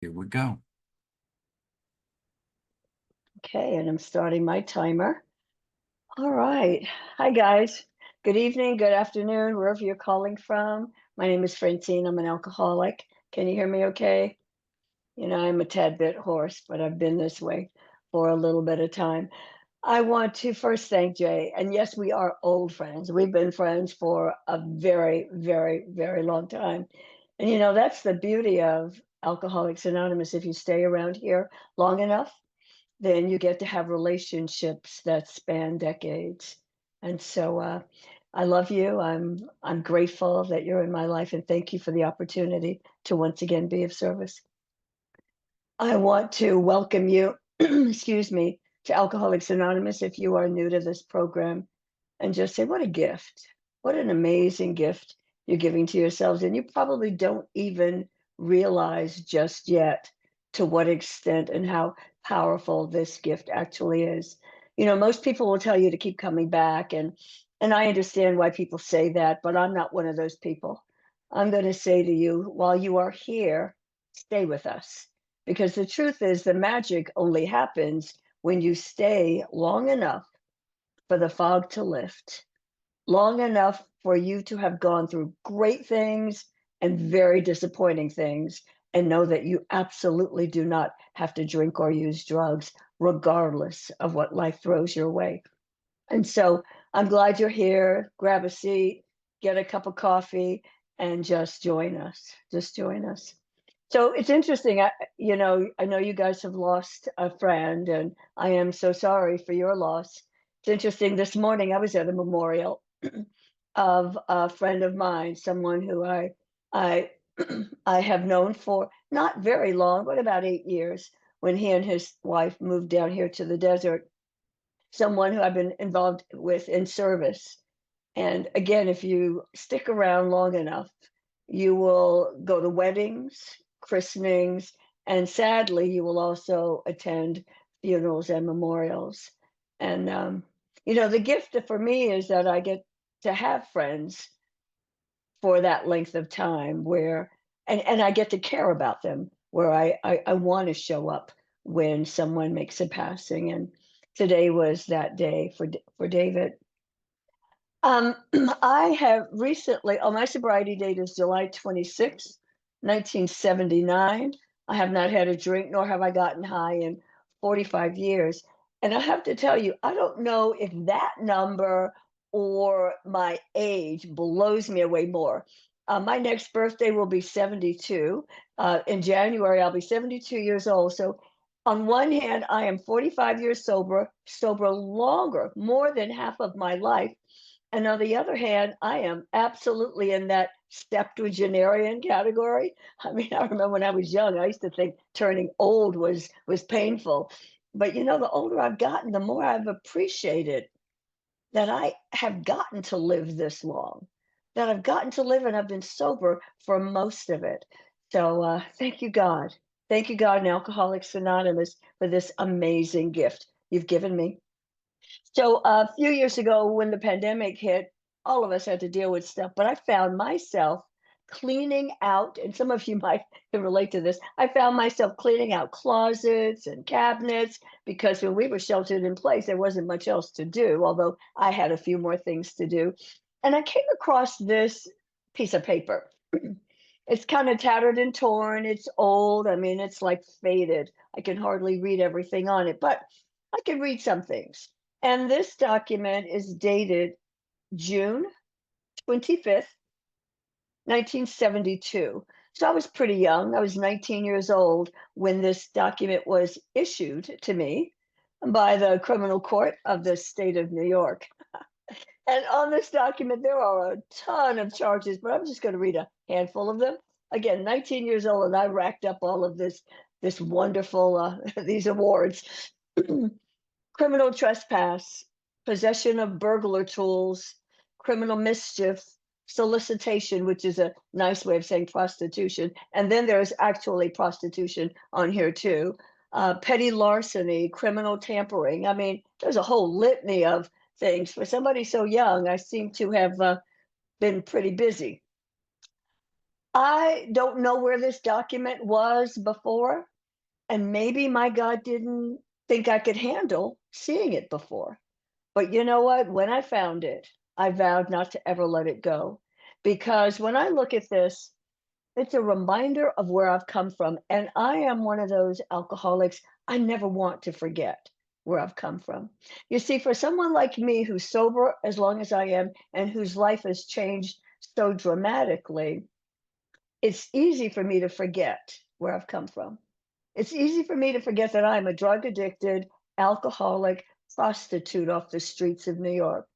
Here we go. Okay, and I'm starting my timer. All right. Hi, guys. Good evening, good afternoon, wherever you're calling from. My name is Francine. I'm an alcoholic. Can you hear me okay? I'm a tad bit hoarse, but I've been this way for a little bit of time. I want to first thank Jay. And yes, we are old friends. We've been friends for a very, very, very long time. And that's the beauty of Alcoholics Anonymous. If you stay around here long enough, then you get to have relationships that span decades. And so I love you. I'm grateful that you're in my life, and thank you for the opportunity to once again be of service. I want to welcome you, excuse me, to Alcoholics Anonymous if you are new to this program, and just say, what a gift. What an amazing gift you're giving to yourselves. And you probably don't even realize just yet to what extent and how powerful this gift actually is. Most people will tell you to keep coming back, and I understand why people say that, but I'm not one of those people. I'm going to say to you, while you are here, stay with us. Because the truth is, the magic only happens when you stay long enough for the fog to lift, long enough for you to have gone through great things and very disappointing things, and know that you absolutely do not have to drink or use drugs, regardless of what life throws your way. And so I'm glad you're here. Grab a seat, get a cup of coffee, and just join us. Just join us. So it's interesting. I know you guys have lost a friend, and I am so sorry for your loss. It's interesting. This morning, I was at a memorial of a friend of mine, someone who I I have known for not very long, but about 8 years. When he and his wife moved down here to the desert, someone who I've been involved with in service. And again, if you stick around long enough, you will go to weddings, christenings, and sadly, you will also attend funerals and memorials. And, the gift for me is that I get to have friends for that length of time where, and I get to care about them, where I want to show up when someone makes a passing. And today was that day for David. I have recently, my sobriety date is July 26th, 1979. I have not had a drink, nor have I gotten high in 45 years. And I have to tell you, I don't know if that number or my age blows me away more. My next birthday will be 72. In January, I'll be 72 years old. So, on one hand, I am 45 years sober longer, more than half of my life. And on the other hand, I am absolutely in that septuagenarian category. I mean, I remember when I was young, I used to think turning old was painful. But the older I've gotten, the more I've appreciated that I have gotten to live this long, that I've gotten to live and I've been sober for most of it. So thank you, God. Thank you, God, and Alcoholics Anonymous for this amazing gift you've given me. So a few years ago, when the pandemic hit, all of us had to deal with stuff, but I found myself cleaning out, and some of you might can relate to this. I found myself cleaning out closets and cabinets because when we were sheltered in place, there wasn't much else to do, although I had a few more things to do. And I came across this piece of paper. It's kind of tattered and torn. It's old. I mean, it's like faded. I can hardly read everything on it, but I can read some things. And this document is dated June 25th, 1972. So I was pretty young. I was 19 years old when this document was issued to me by the criminal court of the state of New York. And on this document, there are a ton of charges, but I'm just going to read a handful of them. Again, 19 years old, and I racked up all of this wonderful these awards. Criminal trespass, possession of burglar tools, criminal mischief, solicitation, which is a nice way of saying prostitution. And then there's actually prostitution on here too. Petty larceny, criminal tampering. I mean, there's a whole litany of things. For somebody so young, I seem to have been pretty busy. I don't know where this document was before, and maybe my God didn't think I could handle seeing it before. But you know what? When I found it, I vowed not to ever let it go. Because when I look at this, it's a reminder of where I've come from. And I am one of those alcoholics. I never want to forget where I've come from. You see, for someone like me who's sober as long as I am and whose life has changed so dramatically, it's easy for me to forget where I've come from. It's easy for me to forget that I'm a drug addicted, alcoholic prostitute off the streets of New York,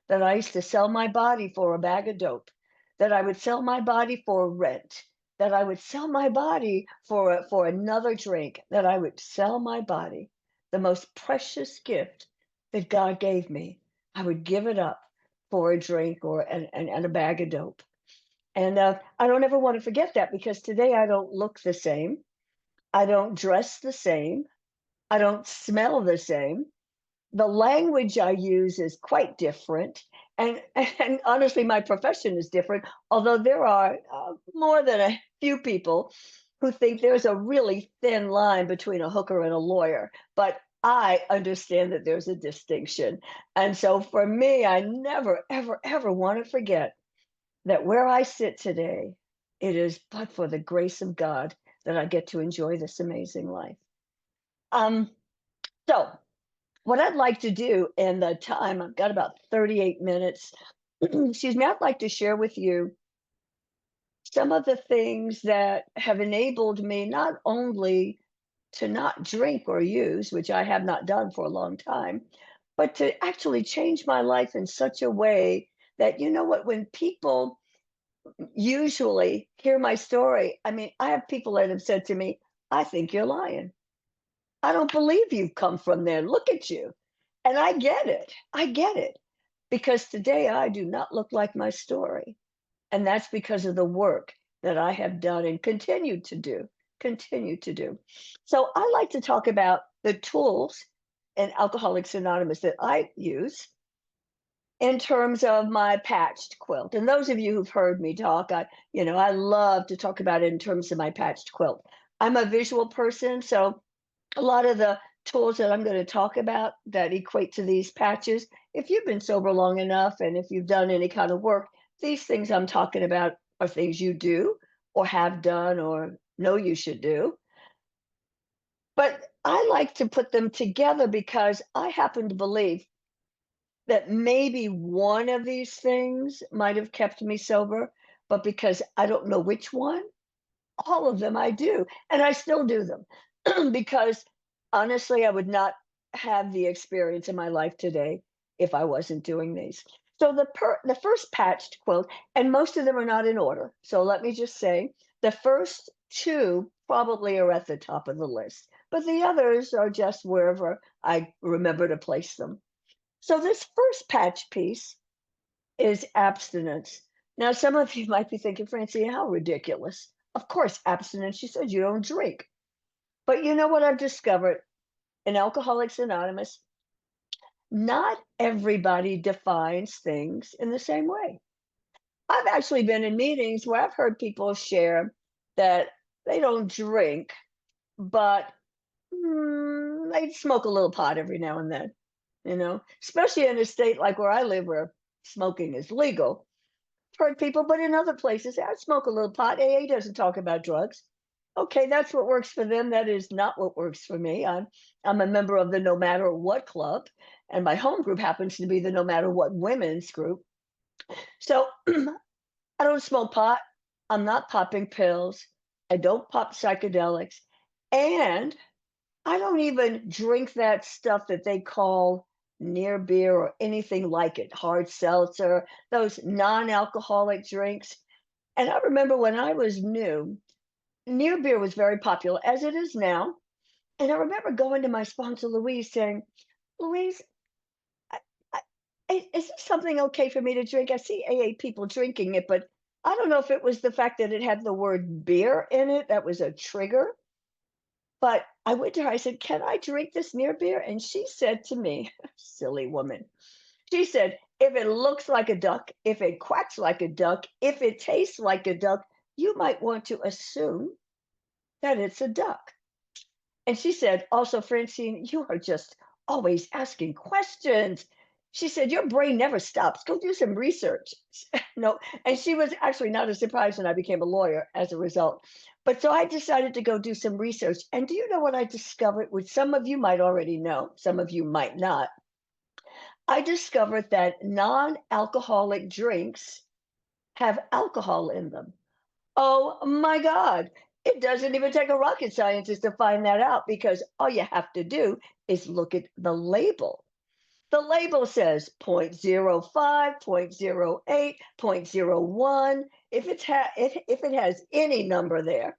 that I used to sell my body for a bag of dope, that I would sell my body for rent, that I would sell my body for another drink, that I would sell my body, the most precious gift that God gave me. I would give it up for a drink or and a bag of dope. And I don't ever want to forget that because today I don't look the same. I don't dress the same. I don't smell the same. The language I use is quite different. And honestly, my profession is different, although there are more than a few people who think there's a really thin line between a hooker and a lawyer. But I understand that there's a distinction. And so for me, I never, ever, ever want to forget that where I sit today, it is but for the grace of God that I get to enjoy this amazing life. Um, so, what I'd like to do in the time, I've got about 38 minutes, excuse me, I'd like to share with you some of the things that have enabled me not only to not drink or use, which I have not done for a long time, but to actually change my life in such a way that, you know what, when people usually hear my story, I mean, I have people that have said to me, I think you're lying. I don't believe you've come from there. Look at you. And I get it. I get it. Because today I do not look like my story. And that's because of the work that I have done and continue to do. So I like to talk about the tools in Alcoholics Anonymous that I use in terms of my patched quilt. And those of you who've heard me talk, I love to talk about it in terms of my patched quilt. I'm a visual person, so a lot of the tools that I'm going to talk about that equate to these patches, if you've been sober long enough and if you've done any kind of work, these things I'm talking about are things you do or have done or know you should do. But I like to put them together because I happen to believe that maybe one of these things might have kept me sober, but because I don't know which one, all of them I do, and I still do them because honestly, I would not have the experience in my life today if I wasn't doing these. So the first patched quilt, and most of them are not in order. So let me just say the first two probably are at the top of the list, but the others are just wherever I remember to place them. So this first patch piece is abstinence. Now, some of you might be thinking, Francine, how ridiculous. Of course, abstinence, you said you don't drink. But you know what I've discovered in Alcoholics Anonymous? Not everybody defines things in the same way. I've actually been in meetings where I've heard people share that they don't drink, but they smoke a little pot every now and then, especially in a state like where I live where smoking is legal. Heard people, but in other places, I smoke a little pot. AA doesn't talk about drugs. Okay, that's what works for them. That is not what works for me. I'm a member of the No Matter What Club, and my home group happens to be the No Matter What Women's Group. So I don't smoke pot. I'm not popping pills. I don't pop psychedelics. And I don't even drink that stuff that they call near beer or anything like it, hard seltzer, those non-alcoholic drinks. And I remember when I was new, near beer was very popular, as it is now. And I remember going to my sponsor, Louise, saying, Louise, I, I, is this something okay for me to drink? I see AA people drinking it, but I don't know if it was the fact that it had the word beer in it that was a trigger. But I went to her, I said, "Can I drink this near beer?" And she said to me, silly woman, she said, "If it looks like a duck, if it quacks like a duck, if it tastes like a duck, you might want to assume that it's a duck. And she said, also, Francine, you are just always asking questions. She said, your brain never stops. Go do some research. No, and she was actually not as surprised when I became a lawyer as a result. But so I decided to go do some research. And do you know what I discovered, which some of you might already know, some of you might not? I discovered that non alcoholic drinks have alcohol in them. Oh my God. It doesn't even take a rocket scientist to find that out because all you have to do is look at the label. The label says zero point zero 0.05, zero point zero 0.08, zero point zero 0.01. If it has any number there,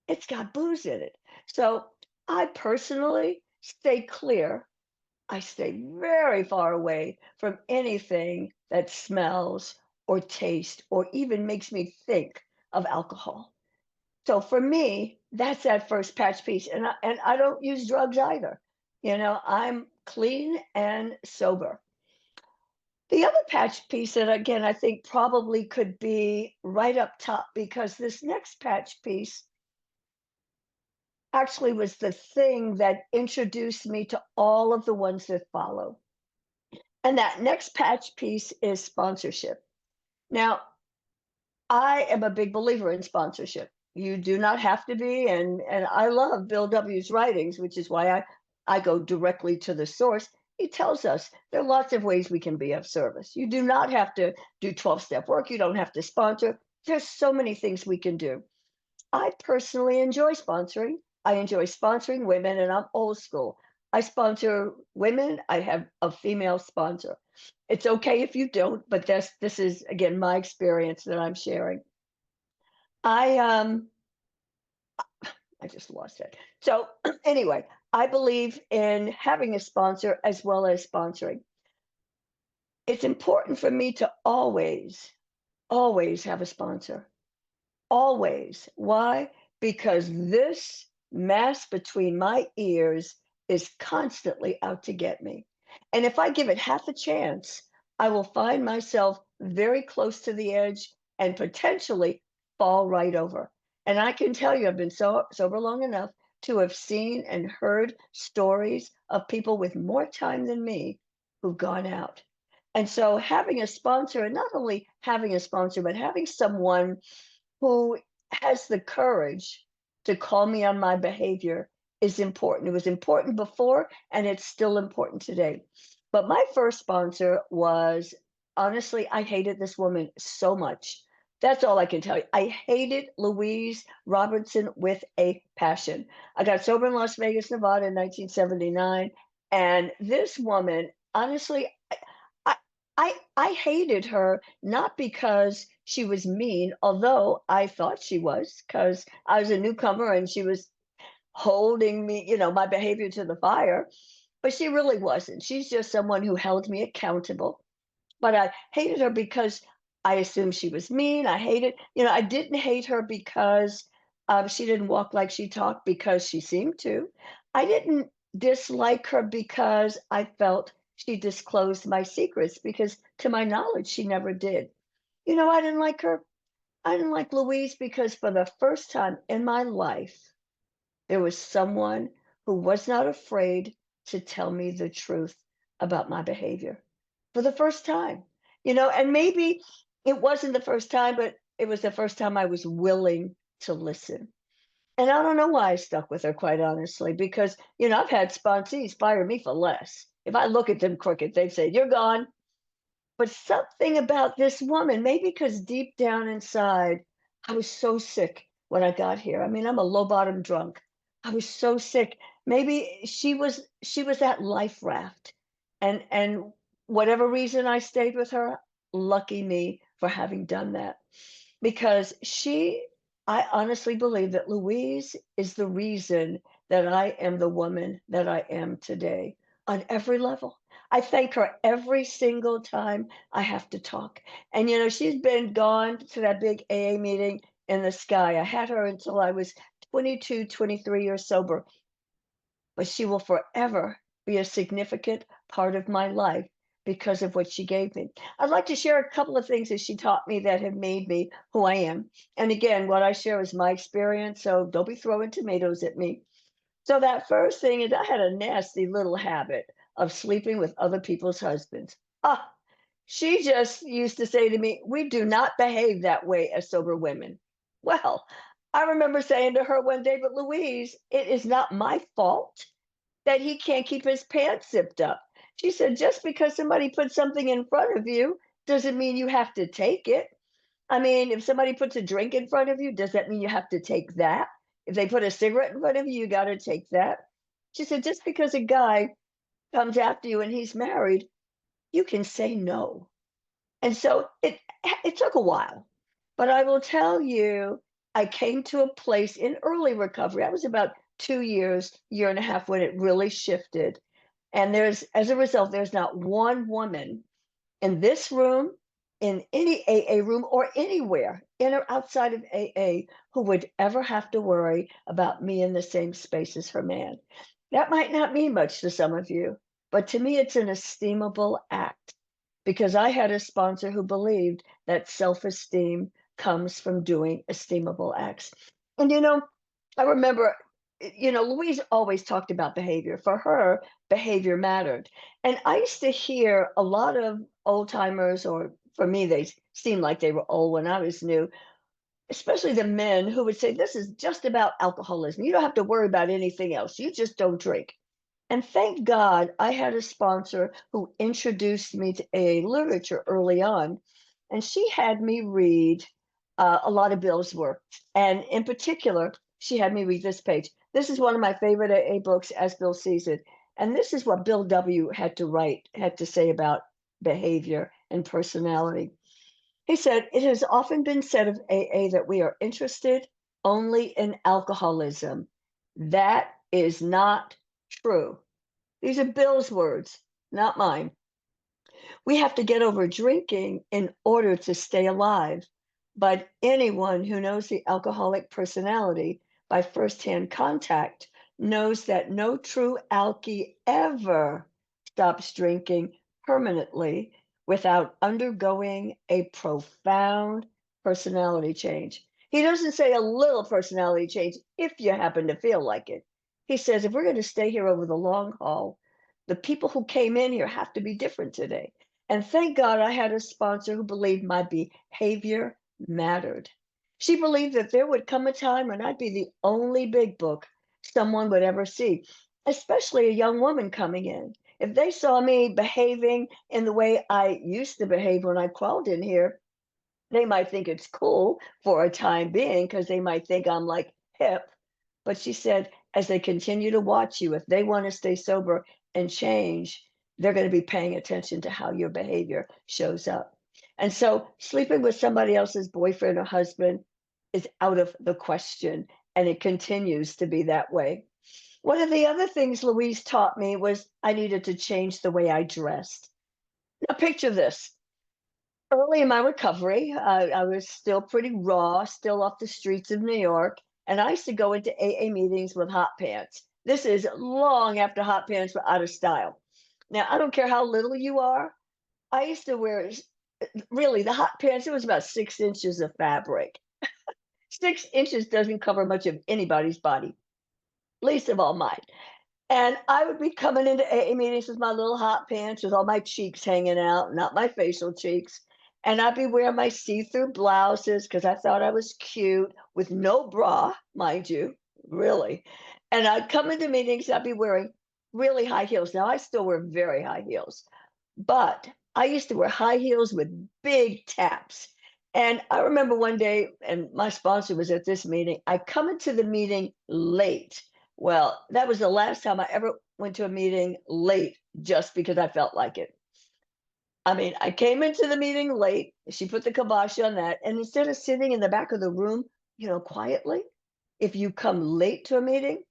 it's got booze in it. So I personally stay clear. I stay very far away from anything that smells or tastes or even makes me think of alcohol. So for me, that's that first patch piece, and I don't use drugs either. I'm clean and sober. The other patch piece that again I think probably could be right up top because this next patch piece actually was the thing that introduced me to all of the ones that follow. And that next patch piece is sponsorship. Now, I am a big believer in sponsorship. You do not have to be, and I love Bill W.'s writings, which is why I go directly to the source. He tells us there are lots of ways we can be of service. You do not have to do 12-step work. You don't have to sponsor. There's so many things we can do. I personally enjoy sponsoring. I enjoy sponsoring women, and I'm old school. I sponsor women. I have a female sponsor. It's okay if you don't, but this is again my experience that I'm sharing. I I just lost it. So anyway, I believe in having a sponsor as well as sponsoring. It's important for me to always have a sponsor. Always. Why? Because this mass between my ears is constantly out to get me. And if I give it half a chance, I will find myself very close to the edge and potentially fall right over. And I can tell you, I've been sober long enough to have seen and heard stories of people with more time than me who've gone out. And so having a sponsor, and not only having a sponsor, but having someone who has the courage to call me on my behavior is important. It was important before, and it's still important today. But my first sponsor was honestly, I hated this woman so much. That's all I can tell you. I hated Louise Robertson with a passion. I got sober in Las Vegas, Nevada in 1979. And this woman, honestly, I, I hated her not because she was mean, although I thought she was, because I was a newcomer and she was holding me, my behavior to the fire. But she really wasn't. She's just someone who held me accountable. But I hated her because I assumed she was mean. I didn't hate her because she didn't walk like she talked because she seemed to. I didn't dislike her because I felt she disclosed my secrets because to my knowledge, she never did. I didn't like her. I didn't like Louise because for the first time in my life, there was someone who was not afraid to tell me the truth about my behavior for the first time. And maybe it wasn't the first time, but it was the first time I was willing to listen. And I don't know why I stuck with her, quite honestly, because, I've had sponsees fire me for less. If I look at them crooked, they've said, you're gone. But something about this woman, maybe because deep down inside, I was so sick when I got here. I mean, I'm a low bottom drunk. I was so sick. Maybe she was that life raft. And whatever reason I stayed with her, lucky me for having done that. Because I honestly believe that Louise is the reason that I am the woman that I am today on every level. I thank her every single time I have to talk. And she's been gone to that big AA meeting in the sky. I had her until I was 22, 23 years sober, but she will forever be a significant part of my life because of what she gave me. I'd like to share a couple of things that she taught me that have made me who I am. And again, what I share is my experience, so don't be throwing tomatoes at me. So that first thing is I had a nasty little habit of sleeping with other people's husbands. Ah, she just used to say to me, "We do not behave that way as sober women." Well, I remember saying to her one day, "But Louise, it is not my fault that he can't keep his pants zipped up." She said, "Just because somebody puts something in front of you doesn't mean you have to take it. I mean, if somebody puts a drink in front of you, does that mean you have to take that? If they put a cigarette in front of you, you got to take that." She said, "Just because a guy comes after you and he's married, you can say no." And so it took a while, but I will tell you, I came to a place in early recovery. I was about 2 years, year and a half when it really shifted. And as a result, there's not one woman in this room, in any AA room, or anywhere in or outside of AA who would ever have to worry about me in the same space as her man. That might not mean much to some of you, but to me, it's an esteemable act because I had a sponsor who believed that self esteem comes from doing esteemable acts. And I remember, Louise always talked about behavior. For her, behavior mattered. And I used to hear a lot of old timers, or for me, they seemed like they were old when I was new, especially the men who would say, "This is just about alcoholism. You don't have to worry about anything else. You just don't drink." And thank God I had a sponsor who introduced me to AA literature early on. And she had me read a lot of Bill's work. And in particular, she had me read this page. This is one of my favorite AA books as Bill sees it. And this is what Bill W. had to say about behavior and personality. He said, "It has often been said of AA that we are interested only in alcoholism. That is not true." These are Bill's words, not mine. "We have to get over drinking in order to stay alive. But anyone who knows the alcoholic personality by firsthand contact knows that no true alkie ever stops drinking permanently without undergoing a profound personality change." He doesn't say a little personality change if you happen to feel like it. He says, if we're going to stay here over the long haul, the people who came in here have to be different today. And thank God I had a sponsor who believed my behavior mattered. She believed that there would come a time when I'd be the only big book someone would ever see, especially a young woman coming in. If they saw me behaving in the way I used to behave when I crawled in here, they might think it's cool for a time being because they might think I'm like hip. But she said, as they continue to watch you, if they want to stay sober and change, they're going to be paying attention to how your behavior shows up. And so sleeping with somebody else's boyfriend or husband is out of the question. And it continues to be that way. One of the other things Louise taught me was I needed to change the way I dressed. Now, picture this. Early in my recovery, I was still pretty raw, still off the streets of New York, and I used to go into AA meetings with hot pants. This is long after hot pants were out of style. Now, I don't care how little you are. I used to wear really the hot pants. It was about 6 inches of fabric. 6 inches doesn't cover much of anybody's body, least of all mine. And I would be coming into AA meetings with my little hot pants with all my cheeks hanging out, not my facial cheeks. And I'd be wearing my see-through blouses because I thought I was cute with no bra, mind you, really. And I'd come into meetings, I'd be wearing really high heels. Now I still wear very high heels, but I used to wear high heels with big taps. And I remember one day, and my sponsor was at this meeting, I come into the meeting late. Well, that was the last time I ever went to a meeting late just because I felt like it. I mean, I came into the meeting late. She put the kibosh on that. And instead of sitting in the back of the room, quietly, if you come late to a meeting,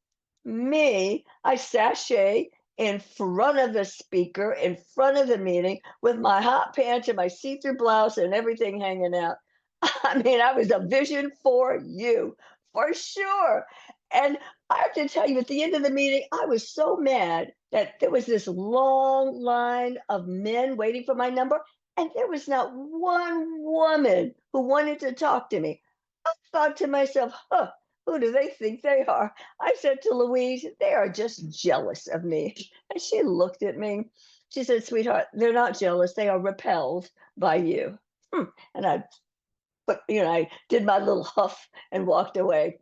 I sashay in front of the speaker, in front of the meeting, with my hot pants and my see-through blouse and everything hanging out. I mean, I was a vision for you, for sure. And I have to tell you, at the end of the meeting, I was so mad that there was this long line of men waiting for my number, and there was not one woman who wanted to talk to me. I thought to myself, huh, who do they think they are? I said to Louise, they are just jealous of me. And she looked at me. She said, sweetheart, they're not jealous. They are repelled by you. And I did my little huff and walked away.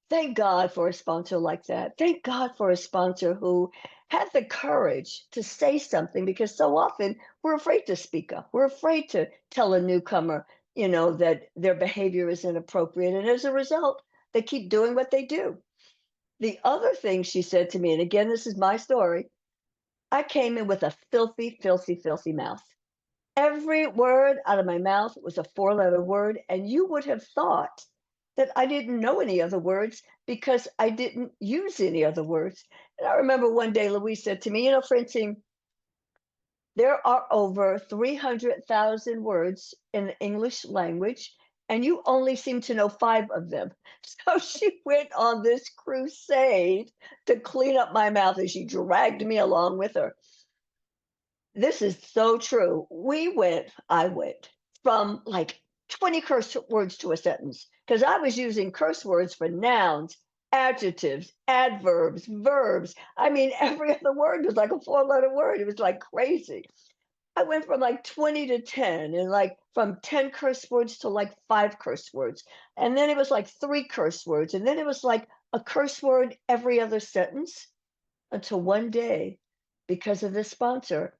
Thank God for a sponsor like that. Thank God for a sponsor who had the courage to say something because so often we're afraid to speak up. We're afraid to tell a newcomer, that their behavior is inappropriate. And as a result, they keep doing what they do. The other thing she said to me, and again, this is my story, I came in with a filthy, filthy, filthy mouth. Every word out of my mouth was a four-letter word, and you would have thought that I didn't know any other words because I didn't use any other words. And I remember one day Louise said to me, Francine, there are over 300,000 words in the English language, and you only seem to know five of them. So she went on this crusade to clean up my mouth, and she dragged me along with her. This is so true. I went from like 20 curse words to a sentence because I was using curse words for nouns, adjectives, adverbs, verbs. I mean, every other word was like a four-letter word. It was like crazy. I went from like 20 to 10 and like from 10 curse words to like five curse words. And then it was like three curse words. And then it was like a curse word every other sentence until one day, because of this sponsor,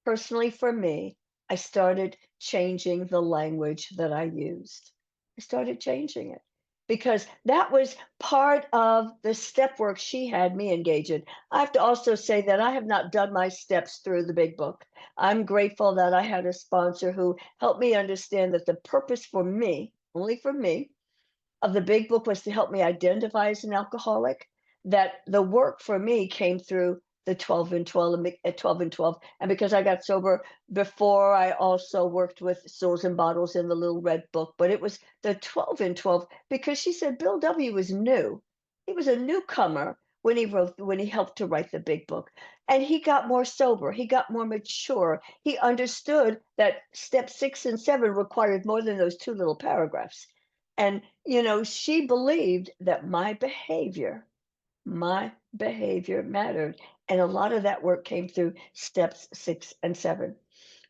personally for me, I started changing the language that I used. I started changing it because that was part of the step work she had me engage in. I have to also say that I have not done my steps through the big book. I'm grateful that I had a sponsor who helped me understand that the purpose for me, only for me, of the big book was to help me identify as an alcoholic, that the work for me came through the 12 and 12 at 12 and 12. And because I got sober before, I also worked with Souls and Bottles in the Little Red Book. But it was the 12 and 12 because she said Bill W. was new. He was a newcomer when he helped to write the big book. And he got more sober, he got more mature. He understood that step 6 and 7 required more than those two little paragraphs. And, she believed that my behavior mattered. And a lot of that work came through steps 6 and 7.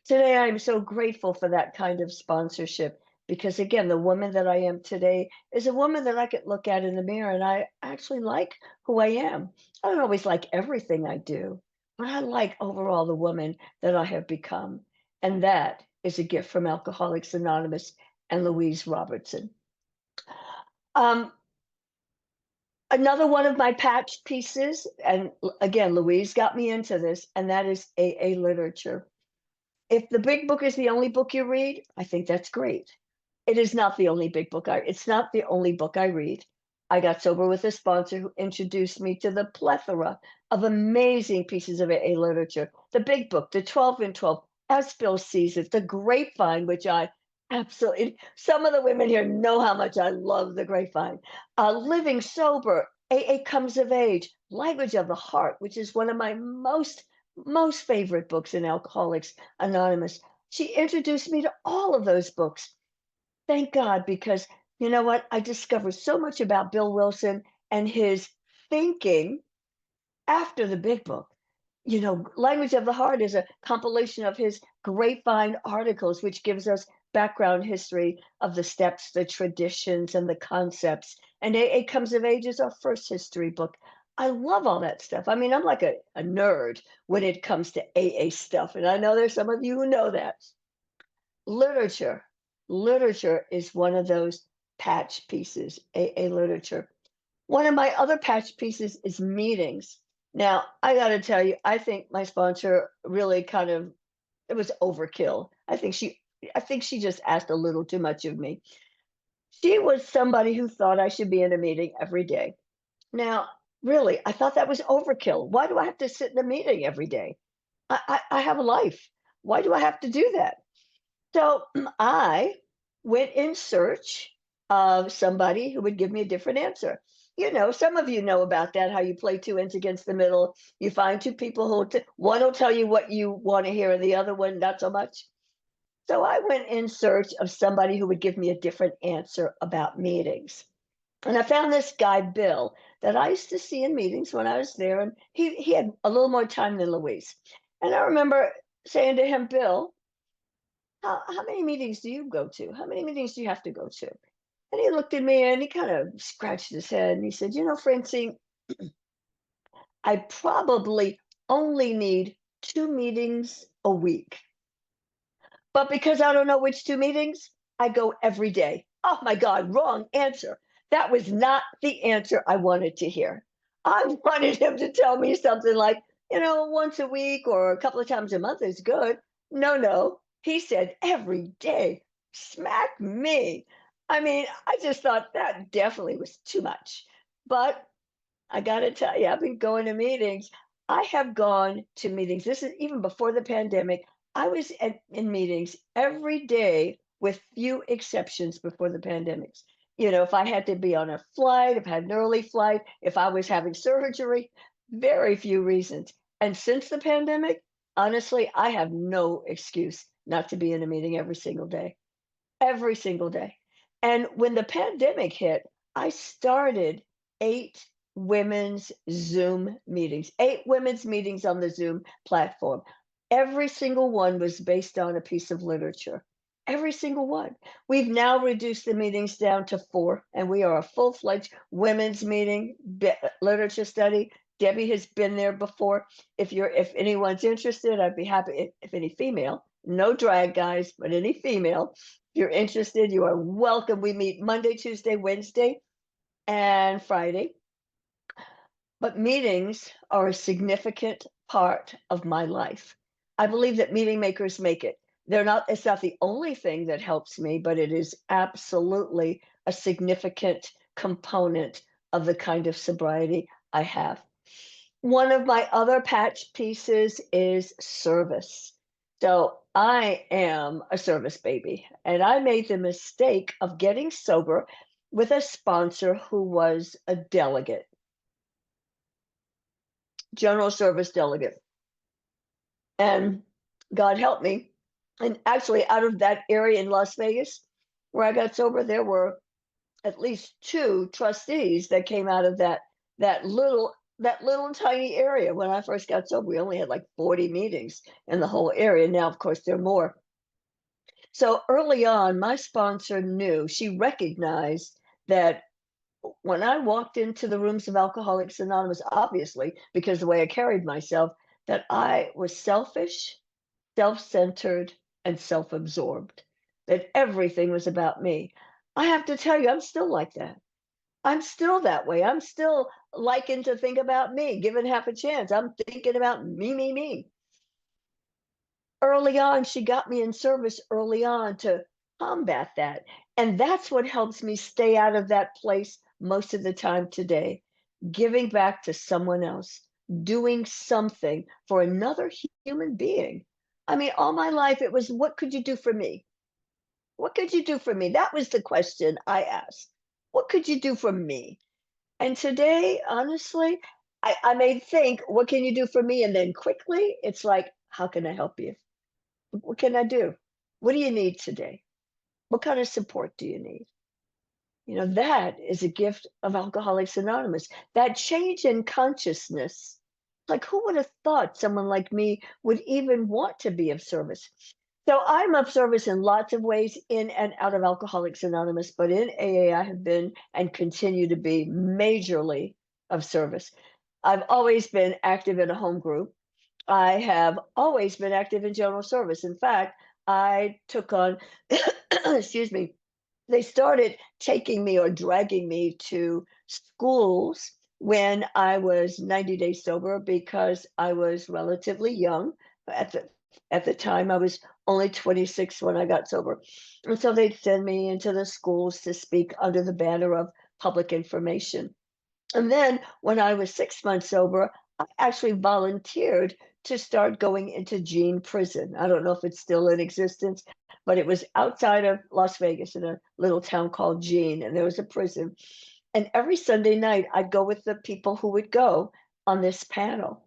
Today, I'm so grateful for that kind of sponsorship because, again, the woman that I am today is a woman that I could look at in the mirror and I actually like who I am. I don't always like everything I do, but I like overall the woman that I have become. And that is a gift from Alcoholics Anonymous and Louise Robertson. Um, Another one of my patch pieces, and again, Louise got me into this, and that is AA literature. If the big book is the only book you read, I think that's great. It is not the only it's not the only book I read. I got sober with a sponsor who introduced me to the plethora of amazing pieces of AA literature. The big book, the 12 and 12, as Bill sees it, the grapevine, which I absolutely, some of the women here know how much I love the grapevine. Living sober, AA comes of age, language of the heart, which is one of my most favorite books in Alcoholics Anonymous. She introduced me to all of those books. Thank God, because you know what? I discovered so much about Bill Wilson and his thinking after the big book. Language of the Heart is a compilation of his grapevine articles, which gives us background history of the steps, the traditions, and the concepts. And AA Comes of Age is our first history book. I love all that stuff. I mean, I'm like a nerd when it comes to AA stuff. And I know there's some of you who know that. Literature. Literature is one of those patch pieces, AA literature. One of my other patch pieces is meetings. Now, I got to tell you, I think my sponsor really it was overkill. I think she just asked a little too much of me. She was somebody who thought I should be in a meeting every day. Now, really, I thought that was overkill. Why do I have to sit in a meeting every day? I have a life. Why do I have to do that? So I went in search of somebody who would give me a different answer. some of you know about that, how you play two ends against the middle. You find two people one will tell you what you want to hear, and the other one not so much. So I went in search of somebody who would give me a different answer about meetings. And I found this guy, Bill, that I used to see in meetings when I was there, and he had a little more time than Louise. And I remember saying to him, Bill, how many meetings do you go to? How many meetings do you have to go to? And he looked at me and he kind of scratched his head and he said, Francine, I probably only need 2 meetings a week. But because I don't know which 2 meetings, I go every day. Oh my God, wrong answer. That was not the answer I wanted to hear. I wanted him to tell me something like, once a week or a couple of times a month is good. No, no. He said every day. Smack me. I mean, I just thought that definitely was too much. But I gotta tell you, I've been going to meetings. I have gone to meetings. This is even before the pandemic. I was in meetings every day with few exceptions before the pandemics. If I had to be on a flight, if I had an early flight, if I was having surgery, very few reasons. And since the pandemic, honestly, I have no excuse not to be in a meeting every single day. And when the pandemic hit, I started 8 women's Zoom meetings, 8 women's meetings on the Zoom platform. Every single one was based on a piece of literature. Every single one. We've now reduced the meetings down to 4, and we are a full-fledged women's meeting literature study. Debbie has been there before. If anyone's interested, I'd be happy. If any female, no drag guys, but any female, if you're interested, you are welcome. We meet Monday, Tuesday, Wednesday, and Friday. But meetings are a significant part of my life. I believe that meeting makers make it. It's not the only thing that helps me, but it is absolutely a significant component of the kind of sobriety I have. One of my other patch pieces is service. So I am a service baby, and I made the mistake of getting sober with a sponsor who was a delegate, general service delegate. And God help me. And actually, out of that area in Las Vegas where I got sober, there were at least 2 trustees that came out of that little tiny area. When I first got sober, we only had like 40 meetings in the whole area. Now, of course, there are more. So early on, my sponsor knew, she recognized that when I walked into the rooms of Alcoholics Anonymous, obviously, because the way I carried myself, that I was selfish, self-centered, and self-absorbed, that everything was about me. I have to tell you, I'm still like that. I'm still that way. I'm still liking to think about me, given half a chance. I'm thinking about me, me, me. Early on, she got me in service early on to combat that. And that's what helps me stay out of that place most of the time today. Giving back to someone else, doing something for another human being. I mean, all my life it was, what could you do for me? What could you do for me? That was the question I asked. What could you do for me? And today, honestly, I may think, what can you do for me? And then quickly, it's like, how can I help you? What can I do? What do you need today? What kind of support do you need? That is a gift of Alcoholics Anonymous. That change in consciousness. Like, who would have thought someone like me would even want to be of service? So I'm of service in lots of ways in and out of Alcoholics Anonymous, but in AA, I have been and continue to be majorly of service. I've always been active in a home group. I have always been active in general service. In fact, I took on, excuse me, they started taking me or dragging me to schools when I was 90 days sober because I was relatively young. At the time, I was only 26 when I got sober. And so they'd send me into the schools to speak under the banner of public information. And then when I was 6 months sober, I actually volunteered to start going into Jean Prison. I don't know if it's still in existence, but it was outside of Las Vegas in a little town called Jean, and there was a prison. And every Sunday night, I'd go with the people who would go on this panel.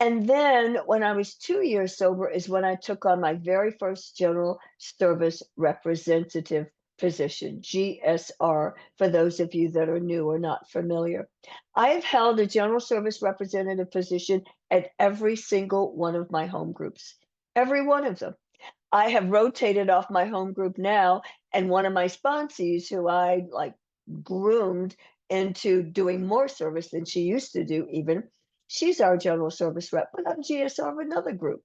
And then when I was 2 years sober is when I took on my very first general service representative position, GSR, for those of you that are new or not familiar. I have held a general service representative position at every single one of my home groups, every one of them. I have rotated off my home group now, and one of my sponsees who I like groomed into doing more service than she used to do even, she's our general service rep, but I'm GSR of another group.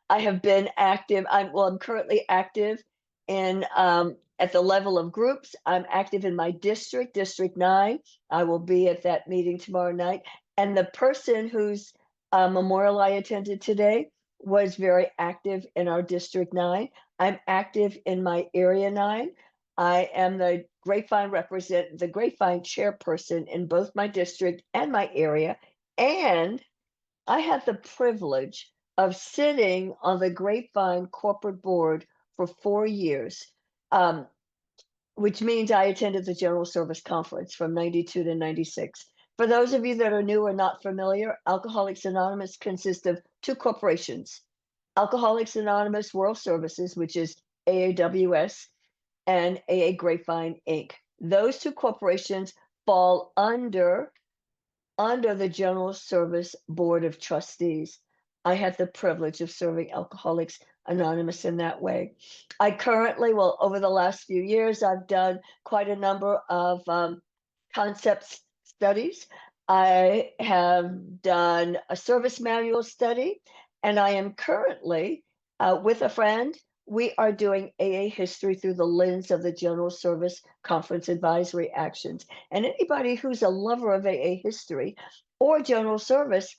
I have been active. I'm currently active in at the level of groups. I'm active in my district, District 9. I will be at that meeting tomorrow night. And the person whose memorial I attended today was very active in our District 9. I'm active in my Area 9. I am the Grapevine chairperson in both my district and my area. And I had the privilege of sitting on the Grapevine corporate board for 4 years, um, which means I attended the General Service Conference from 92 to 96. For those of you that are new or not familiar, Alcoholics Anonymous consists of 2 corporations, Alcoholics Anonymous World Services, which is AAWS, and AA Grapevine Inc. Those 2 corporations fall under the General Service Board of Trustees. I had the privilege of serving Alcoholics Anonymous in that way. I currently, well, over the last few years, I've done quite a number of concept studies. I have done a service manual study, and I am currently with a friend. We are doing AA history through the lens of the General Service Conference Advisory Actions. And anybody who's a lover of AA history or general service,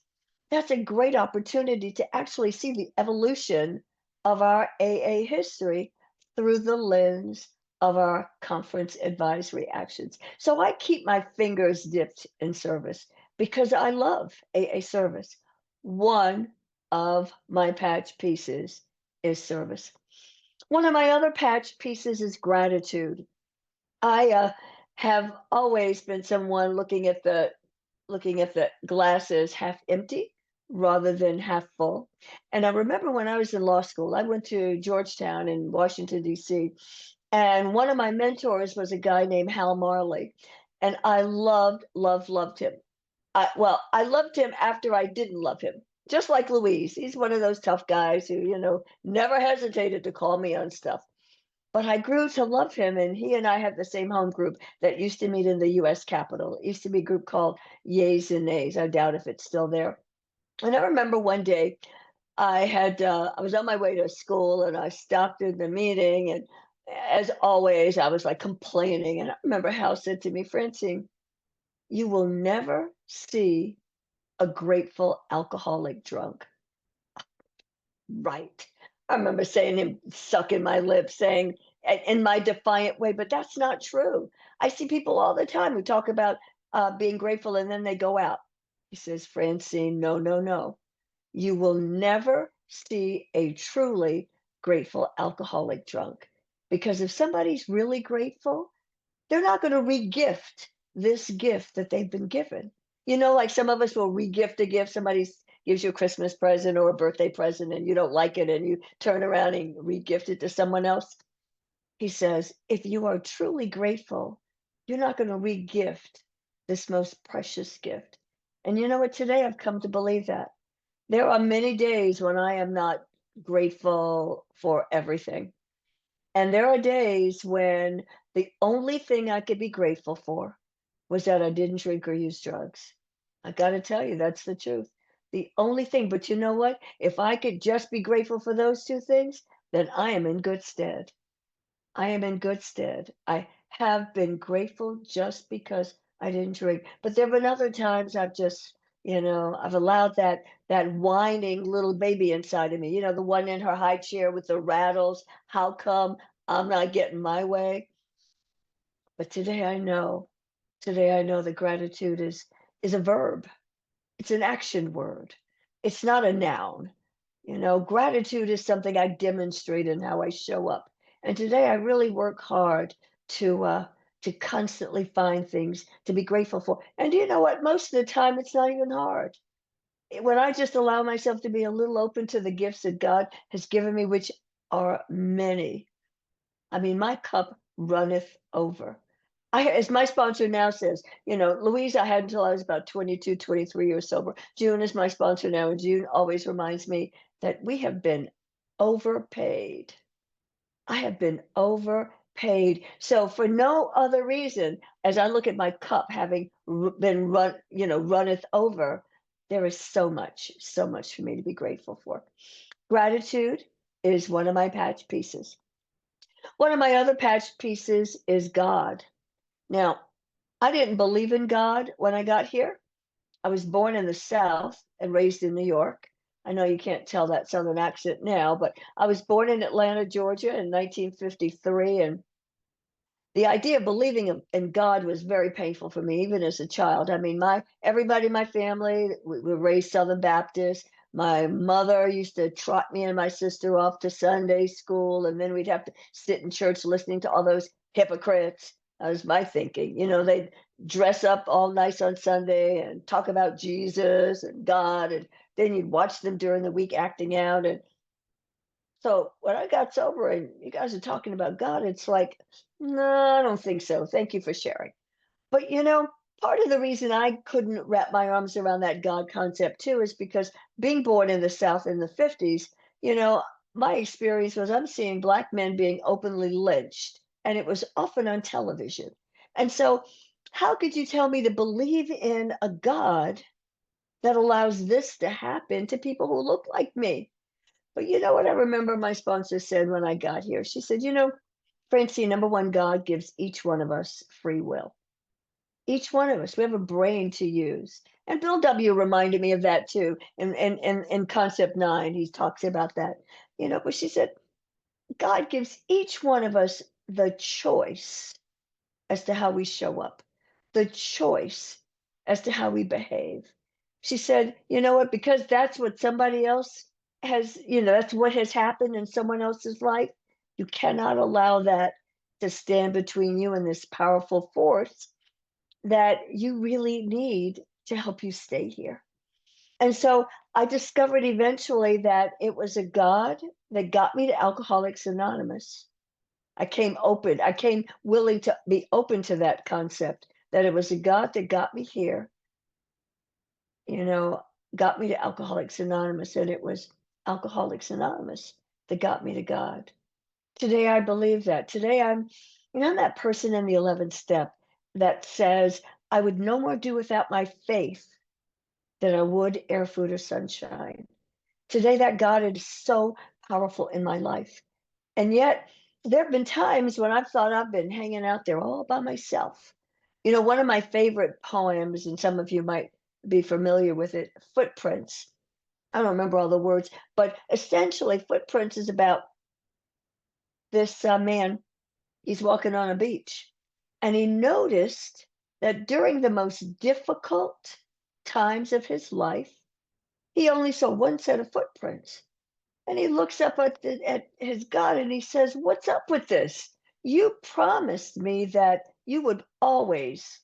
that's a great opportunity to actually see the evolution of our AA history through the lens of our conference advisory actions. So I keep my fingers dipped in service because I love AA service. One of my patch pieces is service. One of my other patch pieces is gratitude. I have always been someone looking at the glasses half empty rather than half full. And I remember when I was in law school, I went to Georgetown in Washington, D.C., and one of my mentors was a guy named Hal Marley. And I loved, loved, loved him. I loved him after I didn't love him. Just like Louise. He's one of those tough guys who, never hesitated to call me on stuff. But I grew to love him, and he and I had the same home group that used to meet in the US Capitol. It used to be a group called Yays and Nays. I doubt if it's still there. And I remember one day I was on my way to school and I stopped in the meeting, and as always, I was like complaining. And I remember Hal said to me, Francine, you will never see a grateful alcoholic drunk. Right. I remember saying him sucking my lips, saying in my defiant way, but that's not true. I see people all the time who talk about being grateful and then they go out. He says, Francine, no, no, no. You will never see a truly grateful alcoholic drunk. Because if somebody's really grateful, they're not going to regift this gift that they've been given. Like some of us will regift a gift. Somebody gives you a Christmas present or a birthday present and you don't like it and you turn around and regift it to someone else. He says, if you are truly grateful, you're not going to regift this most precious gift. And you know what? Today I've come to believe that. There are many days when I am not grateful for everything. And there are days when the only thing I could be grateful for was that I didn't drink or use drugs. I got to tell you, that's the truth. The only thing, but you know what? If I could just be grateful for those 2 things, then I am in good stead. I am in good stead. I have been grateful just because I didn't drink. But there have been other times I've allowed that whining little baby inside of me, the one in her high chair with the rattles. How come I'm not getting my way? But today I know that gratitude is a verb. It's an action word. It's not a noun. Gratitude is something I demonstrate in how I show up. And today I really work hard to to constantly find things to be grateful for. And you know what? Most of the time, it's not even hard. When I just allow myself to be a little open to the gifts that God has given me, which are many. I mean, my cup runneth over. As my sponsor now says, Louise, I had until I was about 22, 23 years sober. June is my sponsor now, and June always reminds me that we have been overpaid. I have been overpaid. So for no other reason, as I look at my cup having been runneth over, there is so much for me to be grateful for. Gratitude is one of my patch pieces. One of my other patch pieces is God. Now, I didn't believe in God when I got here. I was born in the South and raised in New York. I know you can't tell that Southern accent now, but I was born in Atlanta, Georgia in 1953. And the idea of believing in God was very painful for me, even as a child. I mean, everybody in my family, we were raised Southern Baptist. My mother used to trot me and my sister off to Sunday school, and then we'd have to sit in church listening to all those hypocrites. That was my thinking. They'd dress up all nice on Sunday and talk about Jesus and God, and then you'd watch them during the week acting out. And so when I got sober and you guys are talking about God, it's like, no, I don't think so. Thank you for sharing. But part of the reason I couldn't wrap my arms around that God concept too is because being born in the South in the 50s, you know, my experience was I'm seeing Black men being openly lynched, and it was often on television. And so, how could you tell me to believe in a God that allows this to happen to people who look like me? But you know what I remember my sponsor said when I got here? She said, Francine, number one, God gives each one of us free will. Each one of us, we have a brain to use. And Bill W. reminded me of that too. In Concept 9, he talks about that. But she said, God gives each one of us the choice as to how we show up, the choice as to how we behave. She said, you know what, because that's what somebody else has, that's what has happened in someone else's life, you cannot allow that to stand between you and this powerful force that you really need to help you stay here. And so I discovered eventually that it was a God that got me to Alcoholics Anonymous. I came willing to be open to that concept, that it was a God that got me here, you know, got me to Alcoholics Anonymous, and it was Alcoholics Anonymous that got me to God. Today, I believe that. Today, I'm that person in the 11th step that says, I would no more do without my faith than I would air, food, or sunshine. Today, that God is so powerful in my life. And yet, there have been times when I've thought I've been hanging out there all by myself. One of my favorite poems, and some of you might be familiar with it, Footprints. I don't remember all the words, but essentially, Footprints is about this man. He's walking on a beach, and he noticed that during the most difficult times of his life, he only saw one set of footprints. And he looks up at his God and he says, what's up with this? You promised me that you would always,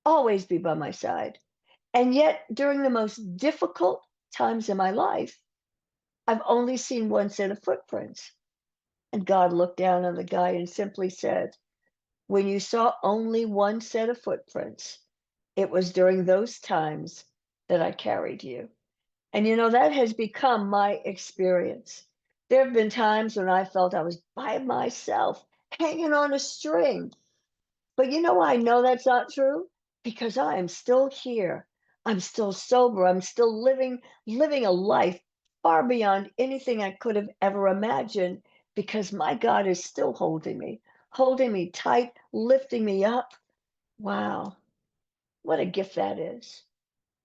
always be by my side. And yet, during the most difficult times in my life, I've only seen one set of footprints. And God looked down on the guy and simply said, when you saw only one set of footprints, it was during those times that I carried you. And that has become my experience. There have been times when I felt I was by myself, hanging on a string. But I know that's not true because I am still here. I'm still sober. I'm still living a life far beyond anything I could have ever imagined because my God is still holding me tight, lifting me up. Wow, what a gift that is.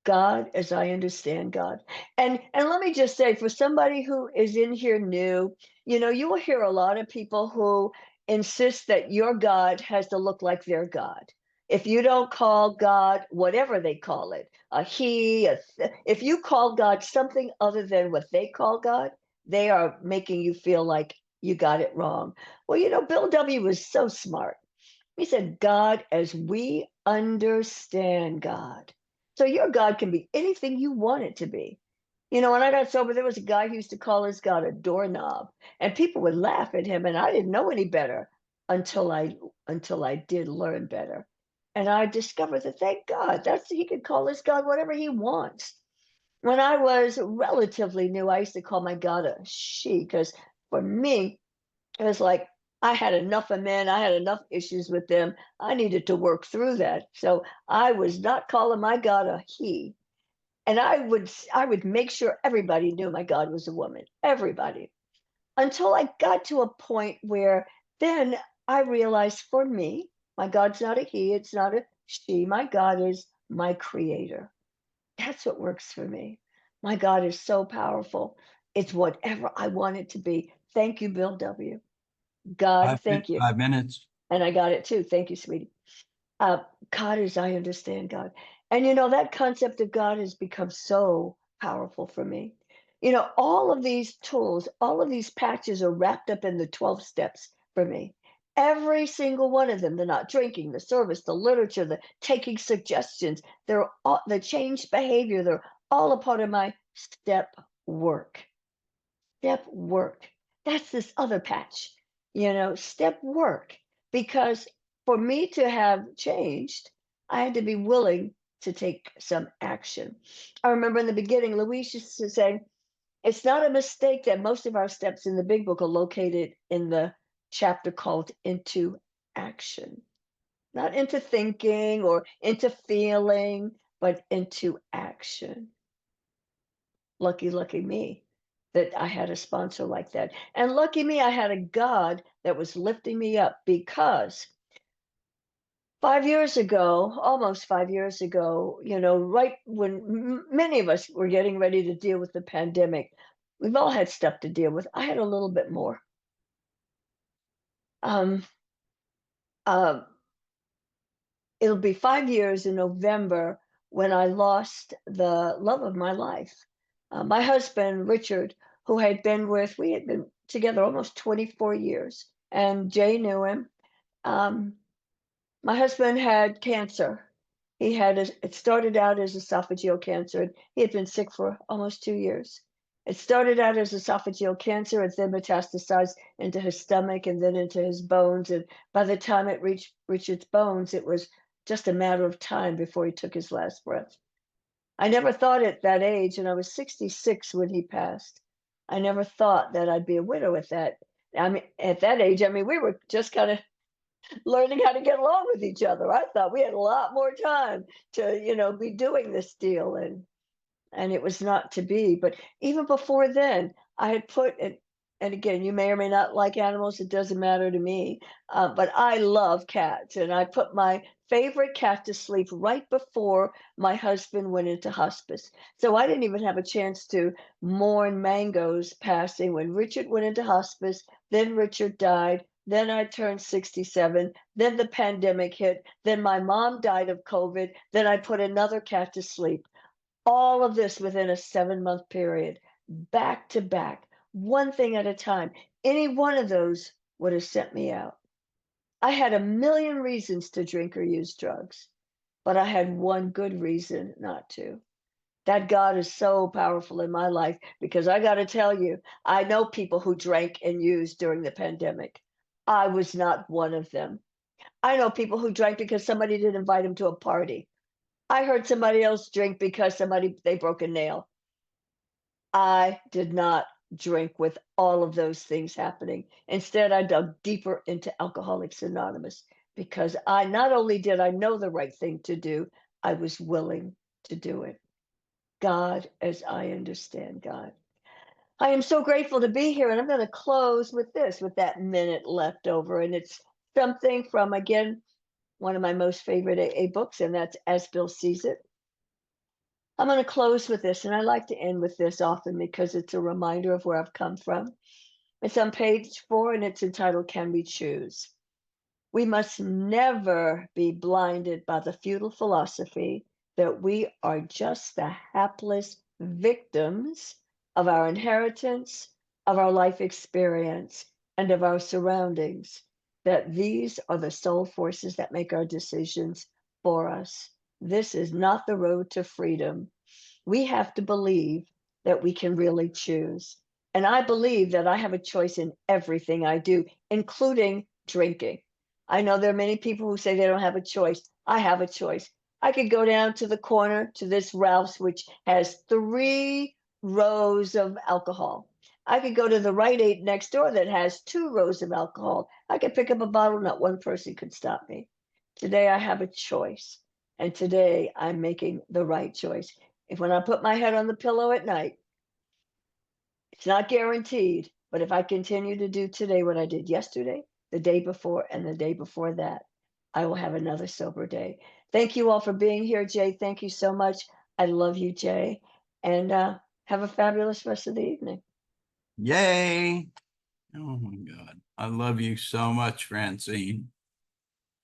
God as I understand God. And let me just say, for somebody who is in here new, you will hear a lot of people who insist that your God has to look like their God. If you don't call God whatever they call it, if you call God something other than what they call God, they are making you feel like you got it wrong. Well, Bill W. was so smart. He said, God as we understand God. So your God can be anything you want it to be. When I got sober, there was a guy who used to call his God a doorknob, and people would laugh at him, and I didn't know any better until I did learn better. And I discovered that thank God, that's he could call his God whatever he wants. When I was relatively new, I used to call my God a she, because for me, it was like I had enough of men, I had enough issues with them. I needed to work through that. So I was not calling my God a he. And I would make sure everybody knew my God was a woman, everybody. Until I got to a point where then I realized for me, my God's not a he, it's not a she. My God is my creator. That's what works for me. My God is so powerful. It's whatever I want it to be. Thank you, Bill W. God, thank you. 5 minutes. And I got it too. Thank you, sweetie. Uh, God as I understand God. And that concept of God has become so powerful for me. All of these tools, all of these patches are wrapped up in the 12 steps for me. Every single one of them, the not drinking, the service, the literature, the taking suggestions, they're all the changed behavior, they're all a part of my step work. Step work. That's this other patch, step work. Because for me to have changed, I had to be willing to take some action. I remember in the beginning, Louise used to say, it's not a mistake that most of our steps in the big book are located in the chapter called Into Action. Not into thinking or into feeling, but into action. Lucky, lucky me that I had a sponsor like that. And lucky me, I had a God that was lifting me up because 5 years ago, almost 5 years ago, right when many of us were getting ready to deal with the pandemic, we've all had stuff to deal with. I had a little bit more. Um, uh, it'll be 5 years in November when I lost the love of my life. My husband, Richard, we had been together almost 24 years, and Jay knew him. Um, my husband had cancer. It started out as esophageal cancer. And he had been sick for almost 2 years. It started out as esophageal cancer, and then metastasized into his stomach and then into his bones. And by the time it reached Richard's bones, it was just a matter of time before he took his last breath. I never thought at that age, and I was 66 when he passed. I never thought that I'd be a widow at that. I mean, at that age, we were just kind of learning how to get along with each other. I thought we had a lot more time to, be doing this deal, and it was not to be. But even before then, I had put it, and again, you may or may not like animals, it doesn't matter to me. But I love cats, and I put my favorite cat to sleep right before my husband went into hospice. So I didn't even have a chance to mourn Mango's passing when Richard went into hospice. Then Richard died. Then I turned 67. Then the pandemic hit. Then my mom died of COVID. Then I put another cat to sleep. All of this within a 7-month period, back to back, one thing at a time. Any one of those would have sent me out. I had a million reasons to drink or use drugs, but I had one good reason not to. That God is so powerful in my life because I got to tell you, I know people who drank and used during the pandemic. I was not one of them. I know people who drank because somebody didn't invite them to a party. I heard somebody else drink because they broke a nail. I did not drink with all of those things happening. Instead, I dug deeper into Alcoholics Anonymous because I not only did I know the right thing to do, I was willing to do it. God as I understand God. I am so grateful to be here, and I'm going to close with this, with that minute left over. And it's something from, again, one of my most favorite AA books, and that's As Bill Sees It. I'm going to close with this, and I like to end with this often because it's a reminder of where I've come from. It's on page 4, and it's entitled, Can We Choose? We must never be blinded by the futile philosophy that we are just the hapless victims of our inheritance, of our life experience, and of our surroundings. that these are the sole forces that make our decisions for us. This is not the road to freedom. We have to believe that we can really choose. And I believe that I have a choice in everything I do, including drinking. I know there are many people who say they don't have a choice. I have a choice. I could go down to the corner to this Ralph's, which has 3 rows of alcohol. I could go to the Rite Aid next door that has 2 rows of alcohol. I could pick up a bottle, not one person could stop me. Today I have a choice. And today I'm making the right choice. If when I put my head on the pillow at night, it's not guaranteed, but if I continue to do today what I did yesterday, the day before, and the day before that, I will have another sober day. Thank you all for being here, Jay. Thank you so much. I love you, Jay. And have a fabulous rest of the evening. Yay. Oh my God. I love you so much, Francine.